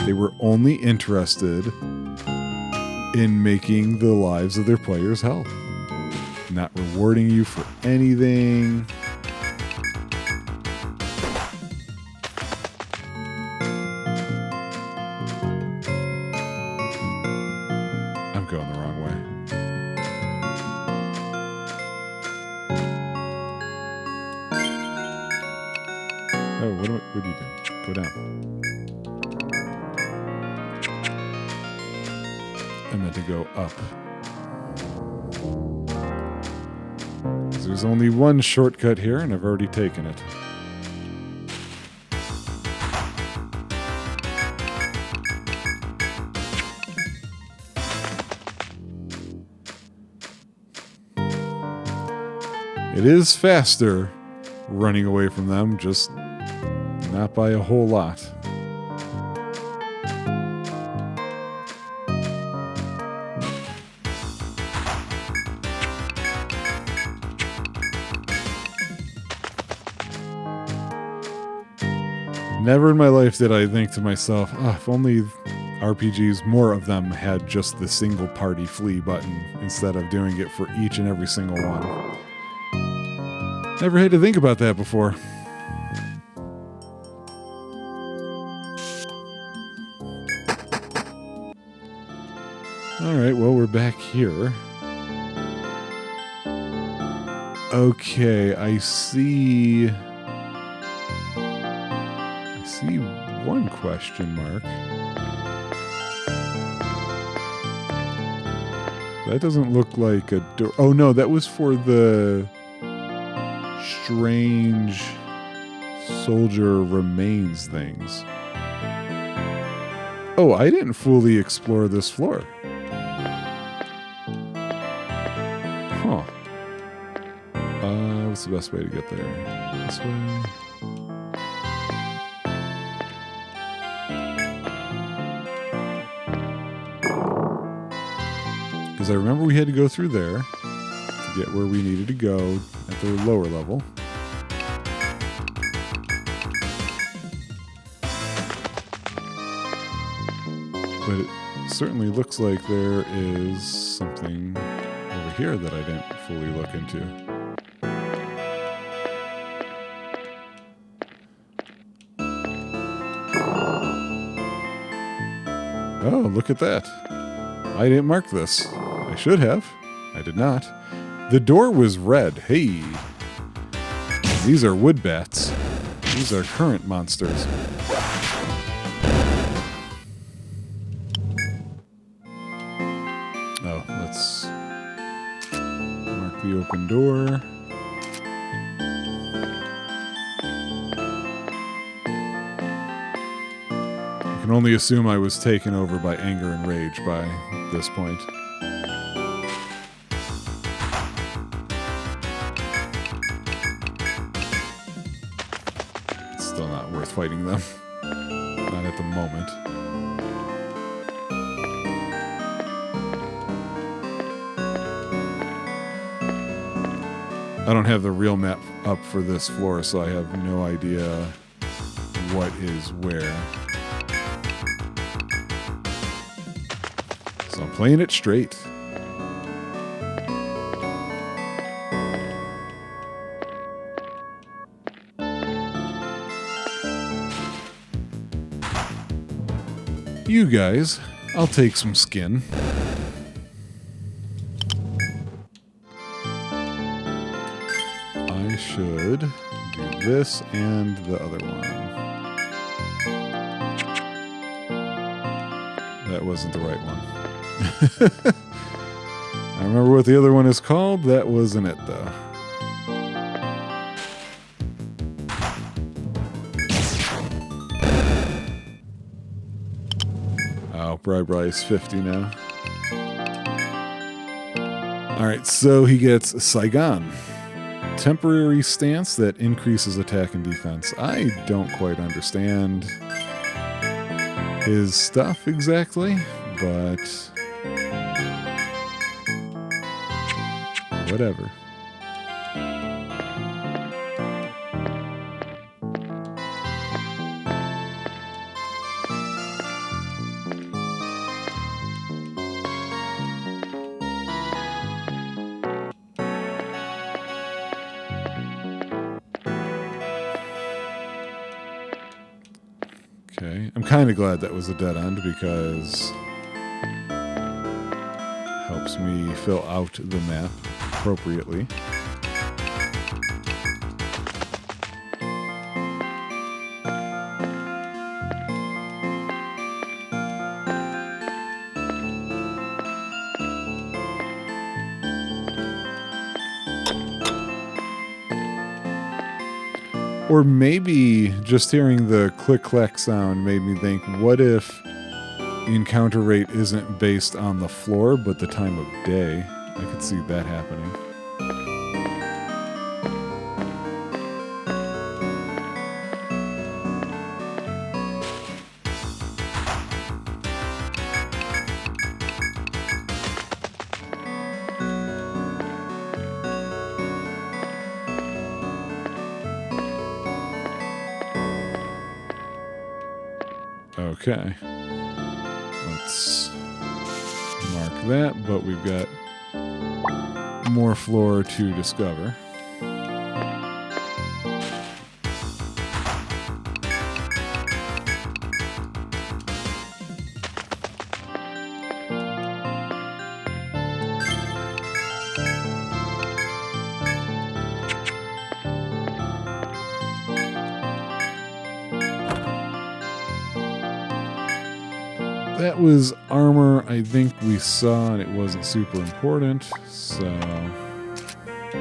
They were only interested in making the lives of their players hell. Not rewarding you for anything. I'm going the wrong way. Oh, what are you doing? Go down. I meant to go up. There's only one shortcut here, and I've already taken it. It is faster running away from them, just not by a whole lot. Never in my life did I think to myself, oh, if only RPGs, more of them, had just the single party flee button instead of doing it for each and every single one. Never had to think about that before. Alright, well, we're back here. Okay, I see one question mark. That doesn't look like a door. Oh no, that was for the strange soldier remains things. Oh, I didn't fully explore this floor. Huh. What's the best way to get there? This way? Because I remember we had to go through there to get where we needed to go at the lower level. But it certainly looks like there is something over here that I didn't fully look into. Oh, look at that. I didn't mark this. I should have. I did not. The door was red. Hey. These are wood bats. These are current monsters. Oh, let's mark the open door. can only assume I was taken over by anger and rage by this point. It's still not worth fighting them. Not at the moment. I don't have the real map up for this floor, so I have no idea what is where. So I'm playing it straight. You guys, I'll take some skin. I should do this and the other one. That wasn't the right one. I remember what the other one is called. That wasn't it, though. Oh, Bri-Bri's 50 now. Alright, so he gets Saigon. Temporary stance that increases attack and defense. I don't quite understand his stuff exactly, but whatever. Okay, I'm kind of glad that was a dead end because it helps me fill out the map appropriately. Or maybe just hearing the click-clack sound made me think, what if encounter rate isn't based on the floor, but the time of day? I could see that happening. Okay, let's mark that, but we've got more floor to discover. That was armor I think we saw, and it wasn't super important, so don't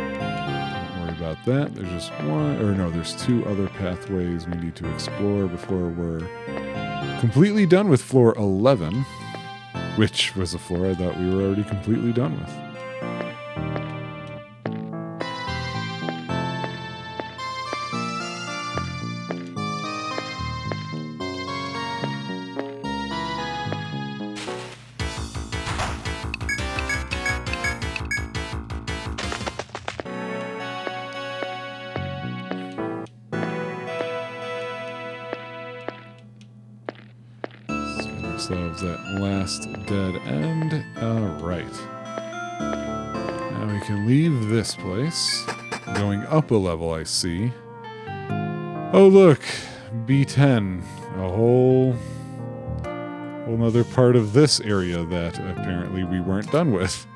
worry about that. There's just one, or no, there's two other pathways we need to explore before we're completely done with floor 11, which was a floor I thought we were already completely done with. Ourselves that last dead end. Alright. Now we can leave this place. Going up a level, I see. Oh look! B10. A whole nother part of this area that apparently we weren't done with.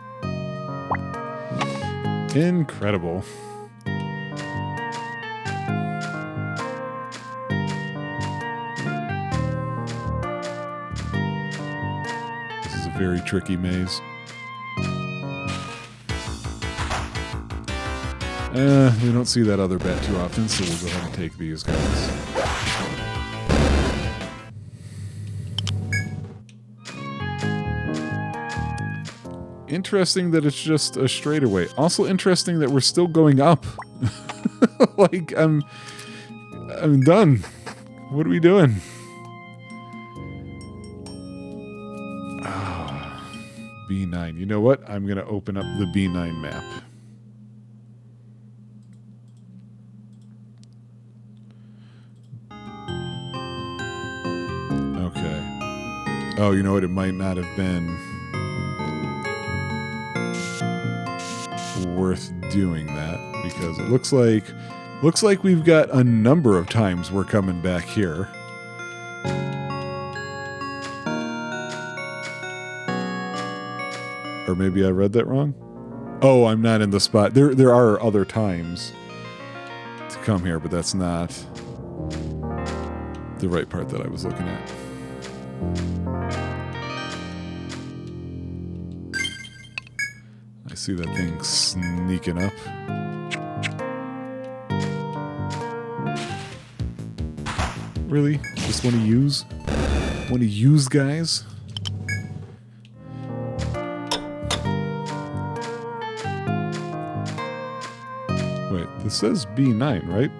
Incredible. Very tricky maze. We don't see that other bat too often, so we'll go ahead and take these guys. Interesting that it's just a straightaway. Also interesting that we're still going up. Like, I'm done. What are we doing? B9. You know what? I'm going to open up the B9 map. Okay. Oh, you know what? It might not have been worth doing that because it looks like we've got a number of times we're coming back here. Or maybe I read that wrong. Oh, I'm not in the spot. There are other times to come here, but that's not the right part that I was looking at. I see that thing sneaking up. Really? Just want to use? Want to use, guys? Wait, this says B9, right?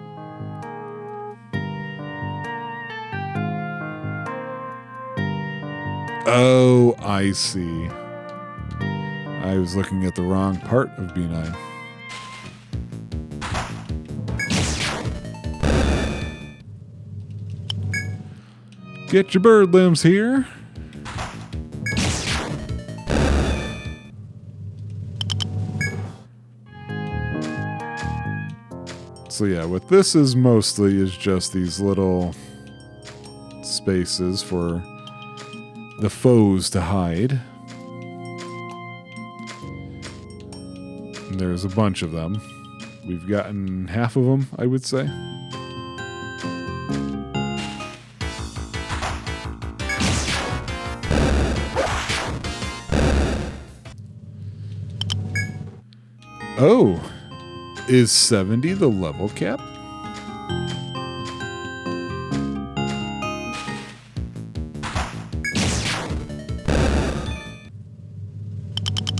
Oh, I see. I was looking at the wrong part of B9. Get your bird limbs here. So yeah, what this is mostly is just these little spaces for the foes to hide. And there's a bunch of them. We've gotten half of them, I would say. Oh, is 70 the level cap?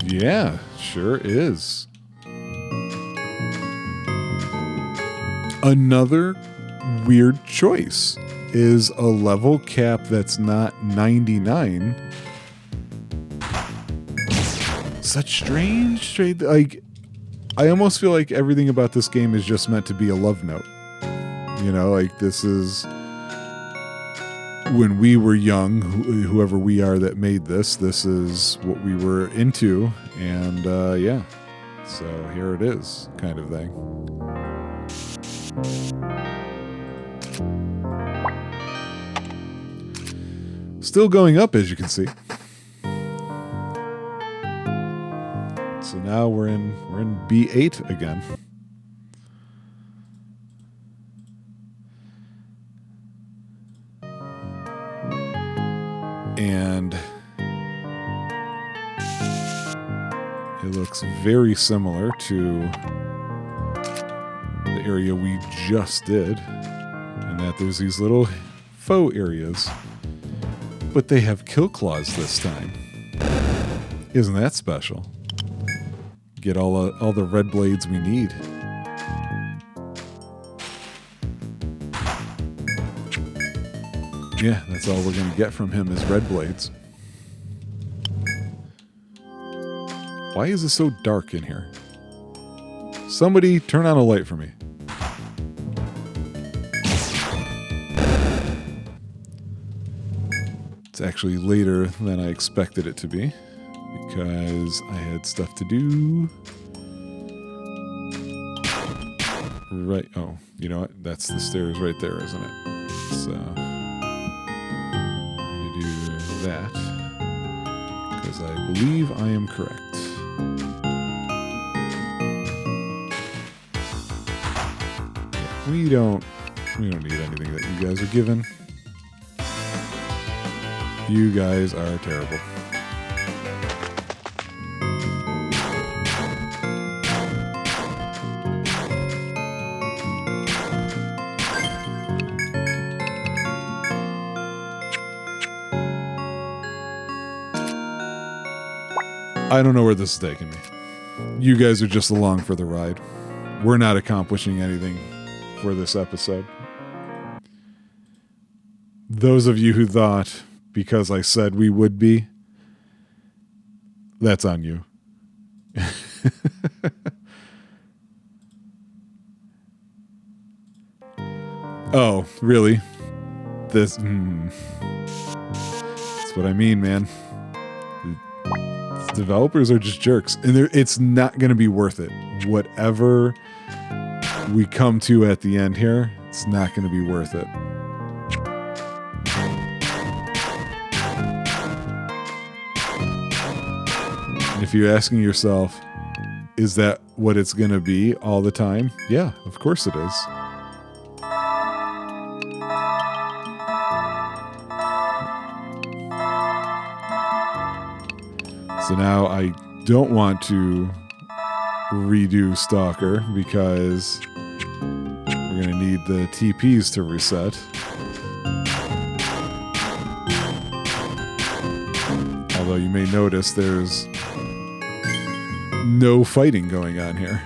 Yeah, sure is. Another weird choice is a level cap that's not 99. Such strange, like, I almost feel like everything about this game is just meant to be a love note. You know, like this is when we were young, whoever we are that made this is what we were into. And yeah, so here it is, kind of thing. Still going up, as you can see. So now we're in B8 again. And it looks very similar to the area we just did, and that there's these little foe areas, but they have kill claws this time. Isn't that special? Get all the red blades we need. Yeah, that's all we're gonna get from him is red blades. Why is it so dark in here? Somebody turn on a light for me. It's actually later than I expected it to be, because I had stuff to do. Right, oh, you know what? That's the stairs right there, isn't it? So, I'm going to do that, because I believe I am correct. We don't need anything that you guys are given. You guys are terrible. I don't know where this is taking me. You guys are just along for the ride. We're not accomplishing anything for this episode. Those of you who thought, because I said we would be, that's on you. Oh, really? That's what I mean, man. Developers are just jerks, and it's not going to be worth it. Whatever we come to at the end here, it's not going to be worth it. And if you're asking yourself, is that what it's going to be all the time? Yeah, of course it is. So now I don't want to redo Stalker because we're going to need the TPs to reset. Although you may notice there's no fighting going on here.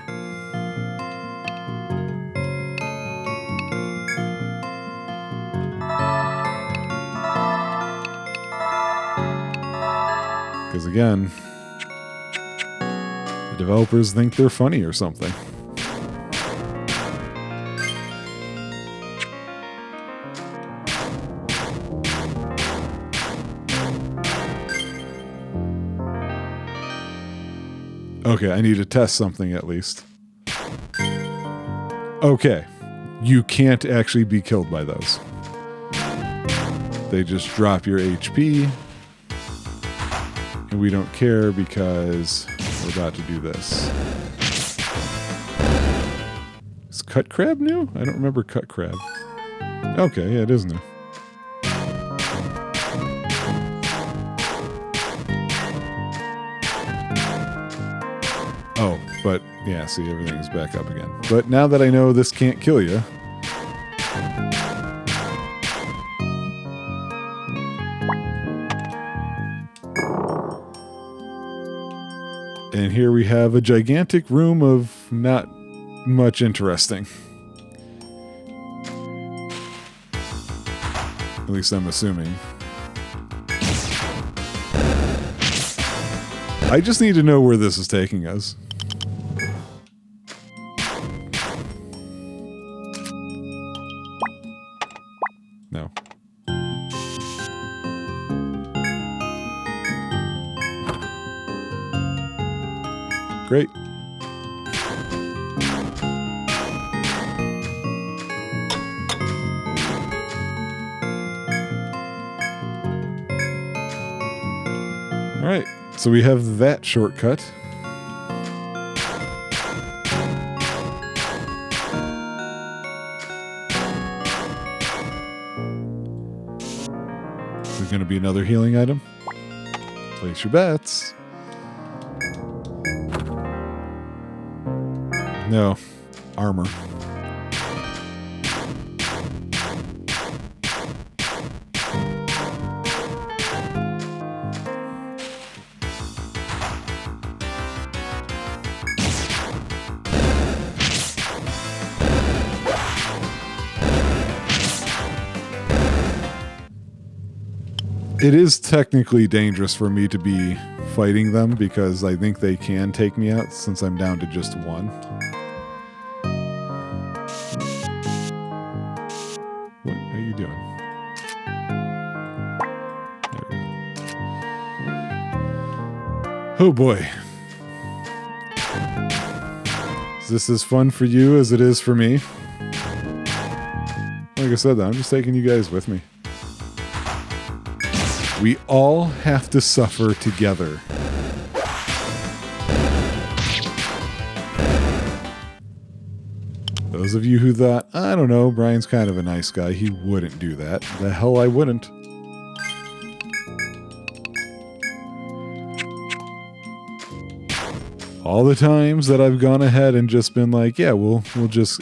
Because again, the developers think they're funny or something. Okay, I need to test something at least. Okay, you can't actually be killed by those. They just drop your HP. And we don't care because we're about to do this. Is Cut Crab new? I don't remember Cut Crab. Okay, yeah, it is new. Oh, but yeah, see, everything's back up again. But now that I know this can't kill you, and here we have a gigantic room of not much interesting. At least I'm assuming. I just need to know where this is taking us. No. Great. All right, so we have that shortcut. There's going to be another healing item. Place your bets. No, armor. It is technically dangerous for me to be fighting them because I think they can take me out since I'm down to just one. What are you doing? There we go. Oh boy. Is this as fun for you as it is for me? Like I said, I'm just taking you guys with me. We all have to suffer together. Those of you who thought, I don't know, Brian's kind of a nice guy, he wouldn't do that. The hell I wouldn't. All the times that I've gone ahead and just been like, yeah, we'll just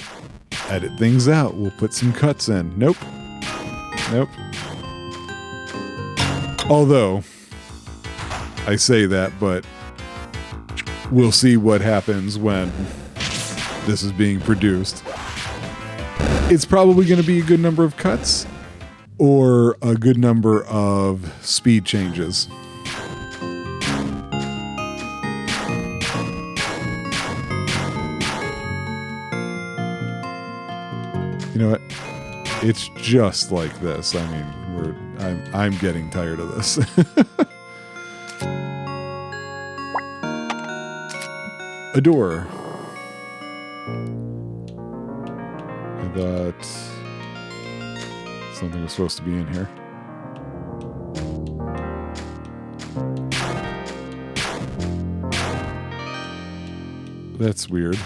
edit things out. We'll put some cuts in. Nope. Nope. Although, I say that, but we'll see what happens when this is being produced. It's probably going to be a good number of cuts or a good number of speed changes. You know what? It's just like this. I mean, I'm getting tired of this. A door. I thought something was supposed to be in here. That's weird.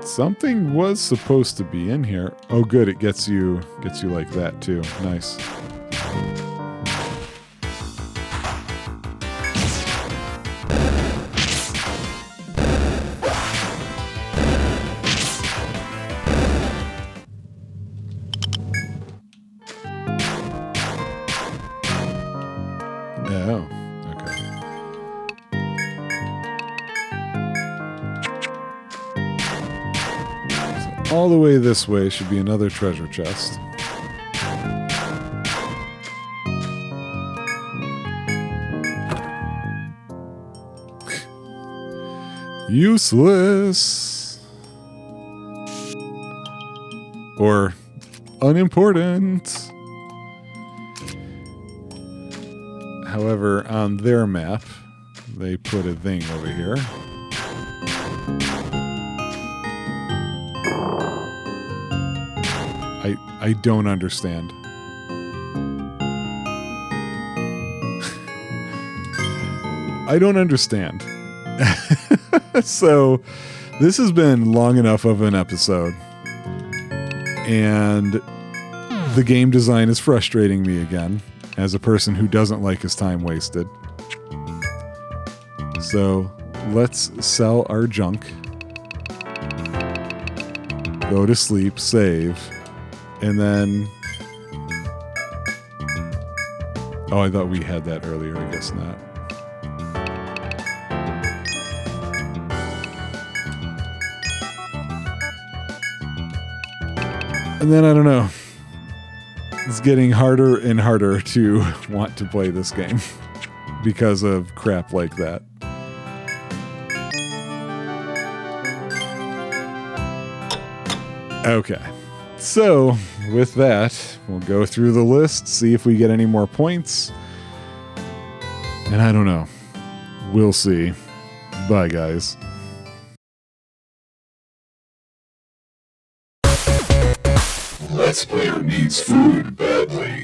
Something was supposed to be in here. Oh, good. It gets you like that too. Nice. Oh, okay. So all the way this way should be another treasure chest. Useless. Or unimportant. However, on their map, they put a thing over here. I don't understand. I don't understand. So, this has been long enough of an episode. And the game design is frustrating me again, as a person who doesn't like his time wasted. So, let's sell our junk. Go to sleep, save, and then... Oh, I thought we had that earlier. I guess not. And then, I don't know. It's getting harder and harder to want to play this game because of crap like that. Okay. So, with that, we'll go through the list, see if we get any more points. And I don't know. We'll see. Bye, guys. Let's Player needs food badly.